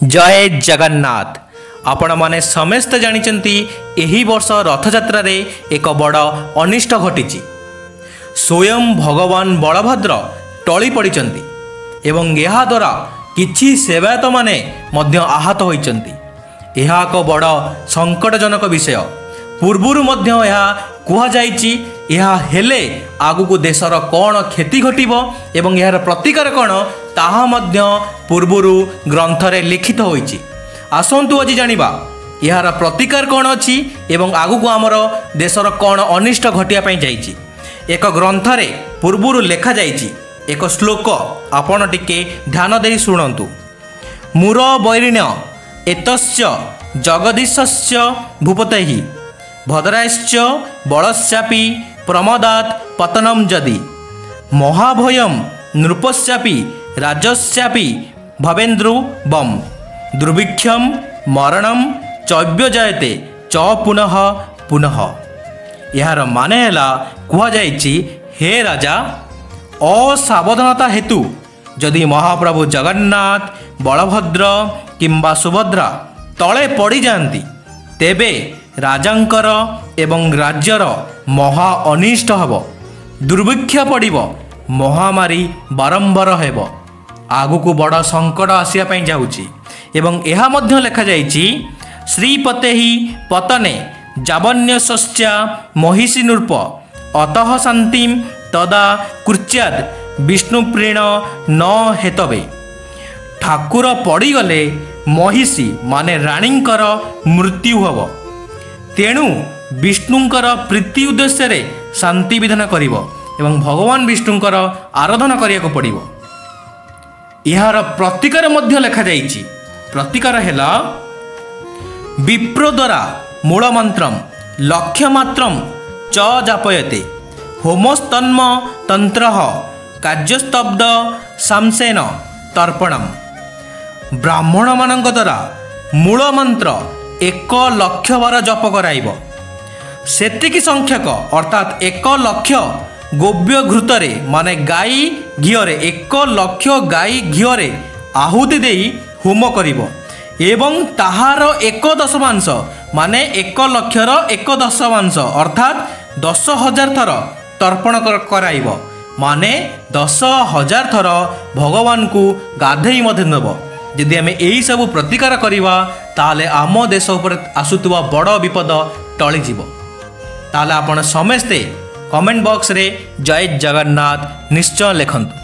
जय जगन्नाथ। आपण माने समस्त जानिचंती एही वर्ष रथयात्रा रे एक बड़ अनिष्ट घटी। स्वयं भगवान बलभद्र टली पड़िचंती एवं यहा द्वारा किछि सेवायत माने मध्य आहत होइचंती। यह एक बड़ संकटजनक विषय। पूर्वरु मध्य यह कुहा जाइछि यह हेले आगुकु देशर कौन क्षति घटिबो एवं यार प्रतिकार कौन ताहा मध्य पूर्वरु ग्रंथरे लिखित होइछि। आसंतु आज जानिबा यार प्रतिकार कौन अछि एवं आगुकु आमर देशर कौन अनिष्ट घटिया पई जाइछि। एक ग्रंथरे पूर्वरु लेखा जाइछि एक श्लोक आपण टिके ध्यान देई शुणंतु। मूर बैरिण्य एतस्य जगदीशस्य भूपतेहि भद्राश्च बलस्यापि प्रमदात् पतनं जदि महाभयं नृपस्यापि राजस्यापि भवेन्द्रु बम दुर्भिक्षं मरणं चव्यजायते च पुनः पुनः। यार माने हैला कुहा जाइछि हे राजा असावधानता हेतु जदि महाप्रभु जगन्नाथ बलभद्र किंबा सुभद्रा तले पड़ी जाती तेबे राजांकर एवं राज्यर महा अनिष्ट हब, दुर्भिक्ष पड़िब, महामारी बारंबार हेब। आगुकु बड़ संकट आसिया पई जाउची एवं एहा मध्य लेखा जाइछि श्रीपतेहि पतने जावन्यसस्या महिषी नृप अतः शांतिं तदा कुर्च्याद विष्णुप्रीण न हेतवे। ठाकुर पड़ीगले महिषी माने राणींकर मृत्यु हब, तेणु विष्णुंकर प्रीति उद्देश्य रे शांति विधान करिवो एवं भगवान विष्णुंकर आराधना करिया को पड़िवो। यार प्रतिकार मध्य लेखा जाइछि। प्रतिकार हेला विप्र द्वारा मूल मंत्रम लक्ष्यमात्रम च जापयते होमस्तन्म तंत्रः कार्यस्तब्ध शामसेन तर्पणम। ब्राह्मण मानक द्वारा मूल मंत्र 1 लक्ष बार जप कराइब। सेतिकी संख्यक अर्थात 1 लक्ष गोव्य घृतरे माने गाई घिओरे 1 लक्ष गाई घिओरे आहुति देई होम करिब एवं ताहार 1/10 माने 1 लक्षर 1/10 अर्थात 10,000 थर तर्पण कराइब माने 10,000 थर भगवान को गाधेई मध्य देव। यदि आम यही सब प्रतिकार करवा ताले आम देश उपर आसुवा बड़ विपद टलीज। ताले आपण समस्ते कमेंट बॉक्स रे जय जगन्नाथ निश्चय लिखंतु।